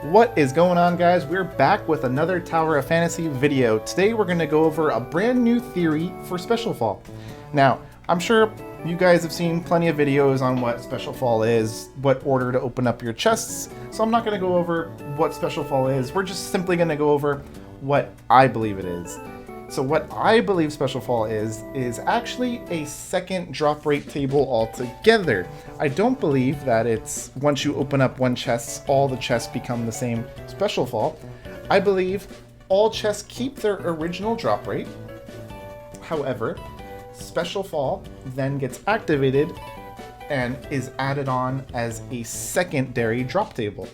What is going on, guys? We're back with another Tower of Fantasy video. Today we're going to go over a brand new theory for Special Fall. Now, I'm sure you guys have seen plenty of videos on what Special Fall is, what order to open up your chests, so I'm not going to go over what Special Fall is. We're just simply going to go over what I believe it is. So what I believe Special Fall is actually a second drop rate table altogether. I don't believe that it's once you open up one chest, all the chests become the same Special Fall. I believe all chests keep their original drop rate. However, Special Fall then gets activated and is added on as a secondary drop table.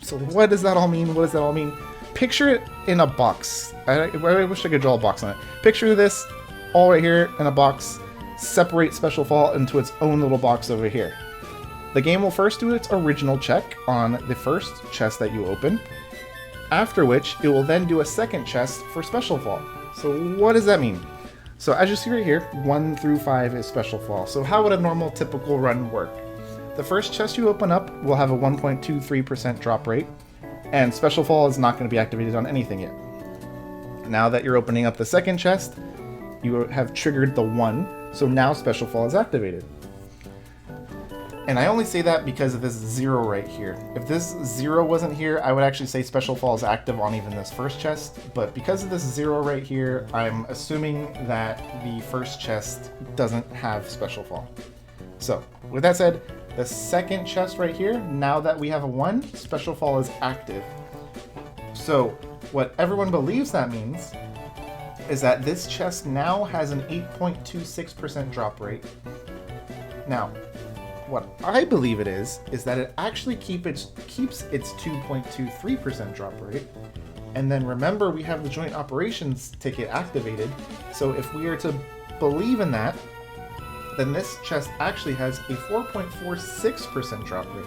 So what does that all mean? What does that all mean? Picture it in a box. I wish I could draw a box on it. Picture this all right here in a box. Separate Special Fall into its own little box over here. The game will first do its original check on the first chest that you open, after which it will then do a second chest for Special Fall. So what does that mean? So as you see right here, 1 through 5 is Special Fall. So how would a normal typical run work? The first chest you open up will have a 1.23% drop rate, and Special Fall is not going to be activated on anything yet. Now that you're opening up the second chest, you have triggered the 1, so now Special Fall is activated. And I only say that because of this 0 right here. If this 0 wasn't here, I would actually say Special Fall is active on even this first chest, but because of this 0 right here, I'm assuming that the first chest doesn't have Special Fall. So, with that said, the second chest right here, now that we have a 1, Special Fall is active. So what everyone believes that means is that this chest now has an 8.26% drop rate. Now, what I believe it is that it actually keeps its 2.23% drop rate. And then remember, we have the Joint Operations ticket activated. So if we are to believe in that, then this chest actually has a 4.46% drop rate.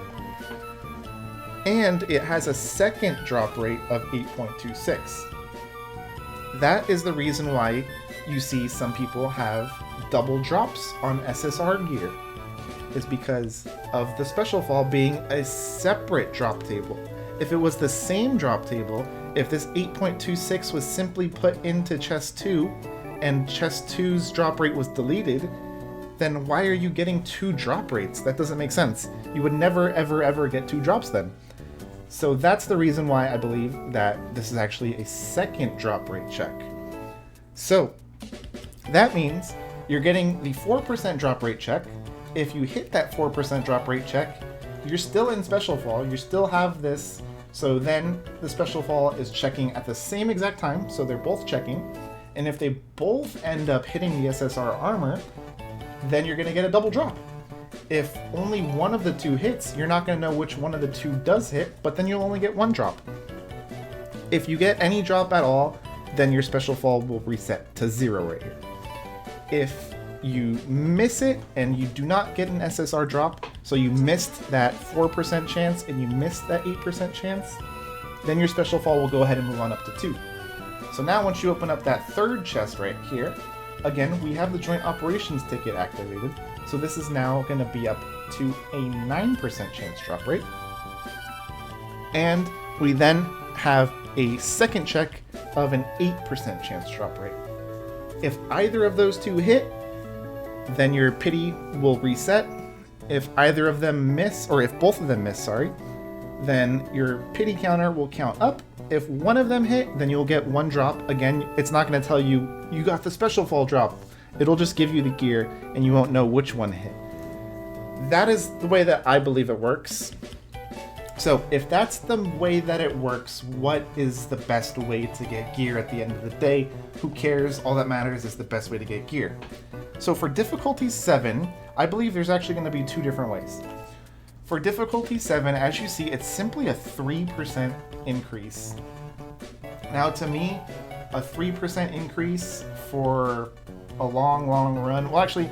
And it has a second drop rate of 8.26. That is the reason why you see some people have double drops on SSR gear, is because of the Special Fall being a separate drop table. If it was the same drop table, if this 8.26 was simply put into chest 2 and chest 2's drop rate was deleted, then why are you getting 2 drop rates? That doesn't make sense. You would never, ever get 2 drops then. So that's the reason why I believe that this is actually a second drop rate check. So that means you're getting the 4% drop rate check. If you hit that 4% drop rate check, you're still in Special Fall. You still have this. So then the Special Fall is checking at the same exact time. So they're both checking. And if they both end up hitting the SSR armor, then you're going to get a double drop. If only one of the 2 hits, you're not going to know which one of the 2 does hit, but then you'll only get 1 drop. If you get any drop at all, then your Special Fall will reset to 0 right here. If you miss it and you do not get an SSR drop, so you missed that 4% chance and you missed that 8% chance, then your Special Fall will go ahead and move on up to 2. So now once you open up that third chest right here, again, we have the Joint Operations ticket activated, so this is now going to be up to a 9% chance drop rate. And we then have a second check of an 8% chance drop rate. If either of those 2 hit, then your pity will reset. If either of them miss, or if both of them miss, then your pity counter will count up. If one of them hit, then you'll get 1 drop. Again, it's not going to tell you got the Special Fall drop. It'll just give you the gear and you won't know which one hit. That is the way that I believe it works. So if that's the way that it works, what is the best way to get gear at the end of the day? Who cares? All that matters is the best way to get gear. So for difficulty 7, I believe there's actually going to be 2 different ways. For difficulty 7, as you see, it's simply a 3% increase. Now to me, a 3% increase for a long run, well actually,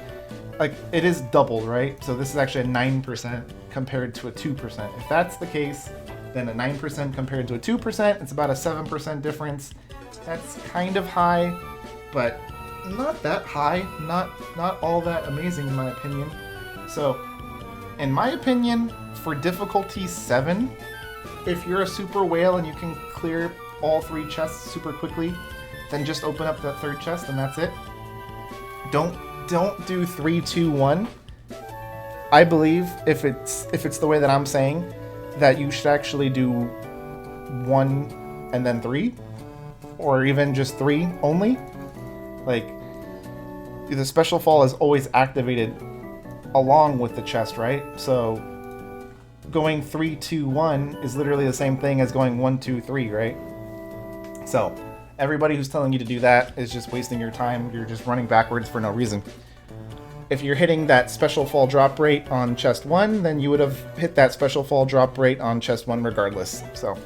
like, it is doubled, right? So this is actually a 9% compared to a 2%. If that's the case, then a 9% compared to a 2%, it's about a 7% difference. That's kind of high, but not that high, not all that amazing in my opinion. So in my opinion, for difficulty 7, if you're a super whale and you can clear all 3 chests super quickly, then just open up that 3rd chest and that's it. Don't do 3, 2, 1. I believe if it's the way that I'm saying, that you should actually do 1 and then 3, or even just 3 only. Like, the special fall is always activated along with the chest, right? So going 3, 2, 1 is literally the same thing as going 1, 2, 3, right? So everybody who's telling you to do that is just wasting your time. You're just running backwards for no reason. If you're hitting that special fall drop rate on chest 1, then you would have hit that special fall drop rate on chest 1 regardless. So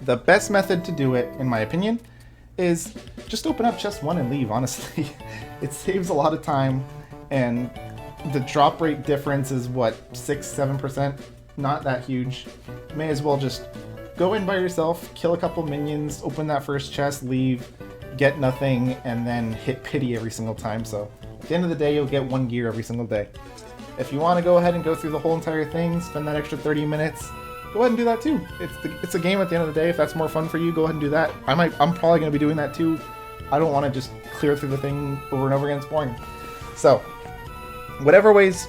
the best method to do it, in my opinion, is just open up chest 1 and leave, honestly. It saves a lot of time, and the drop rate difference is what, 6-7%? Not that huge. May as well just go in by yourself, kill a couple minions, open that first chest, leave, get nothing, and then hit pity every single time. So at the end of the day, you'll get 1 gear every single day. If you want to go ahead and go through the whole entire thing, spend that extra 30 minutes, go ahead and do that too. It's a game at the end of the day. If that's more fun for you, go ahead and do that. I'm probably going to be doing that too. I don't want to just clear through the thing over and over again. It's boring. So whatever way's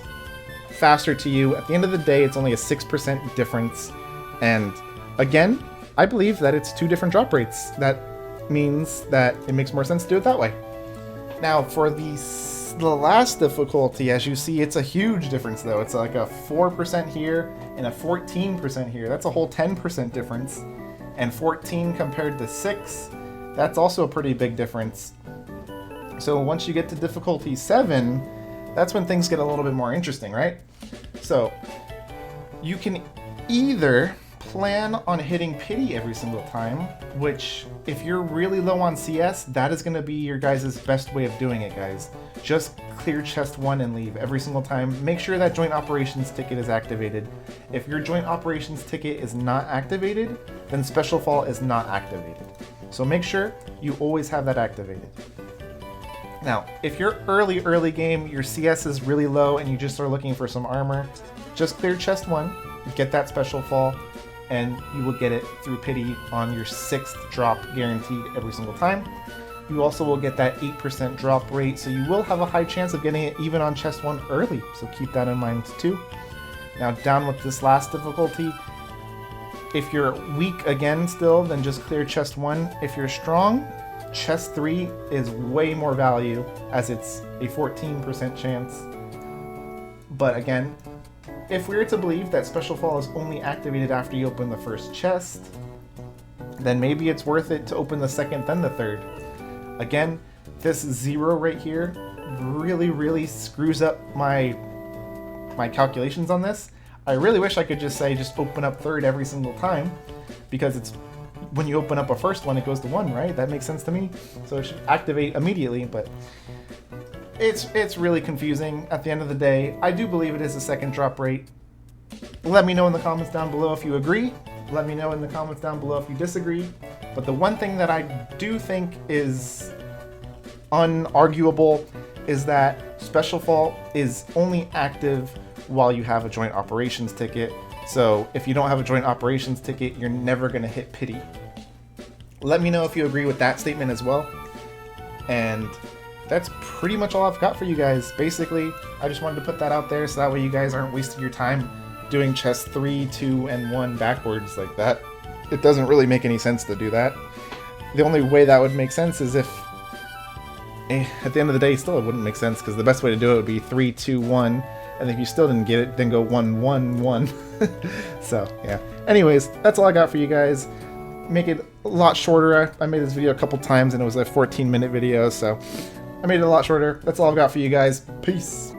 faster to you, at the end of the day, it's only a 6% difference. And again, I believe that it's 2 different drop rates. That means that it makes more sense to do it that way. Now, for the last difficulty, as you see, it's a huge difference though. It's like a 4% here and a 14% here. That's a whole 10% difference. And 14 compared to 6, that's also a pretty big difference. So once you get to difficulty 7, that's when things get a little bit more interesting, right? So you can either plan on hitting pity every single time, which if you're really low on CS, that is going to be your guys' best way of doing it, guys. Just clear chest 1 and leave every single time. Make sure that joint operations ticket is activated. If your joint operations ticket is not activated, then special fall is not activated. So make sure you always have that activated. Now, if you're early game, your CS is really low and you just are looking for some armor, just clear chest 1, get that special fall, and you will get it through pity on your 6th drop guaranteed every single time. You also will get that 8% drop rate, so you will have a high chance of getting it even on chest 1 early, so keep that in mind too. Now down with this last difficulty, if you're weak again still, then just clear chest 1. If you're strong, chest 3 is way more value, as it's a 14% chance. But again, if we were to believe that special fall is only activated after you open the first chest, then maybe it's worth it to open the 2nd then the 3rd. Again, this 0 right here really screws up my calculations on this. I really wish I could just say just open up 3rd every single time, because it's when you open up a first one, it goes to 1, right? That makes sense to me. So it should activate immediately, but it's really confusing at the end of the day. I do believe it is a 2nd drop rate. Let me know in the comments down below if you agree. Let me know in the comments down below if you disagree. But the one thing that I do think is unarguable is that special fall is only active while you have a joint operations ticket. So if you don't have a joint operations ticket, you're never going to hit pity. Let me know if you agree with that statement as well. And that's pretty much all I've got for you guys. Basically, I just wanted to put that out there so that way you guys aren't wasting your time doing chest 3, 2, and 1 backwards like that. It doesn't really make any sense to do that. The only way that would make sense is if, at the end of the day, still it wouldn't make sense, because the best way to do it would be 3, 2, 1, and if you still didn't get it, then go 1, 1, 1. So, yeah. Anyways, that's all I got for you guys. Make it a lot shorter. I made this video a couple times, and it was a 14-minute video, so I made it a lot shorter. That's all I've got for you guys. Peace.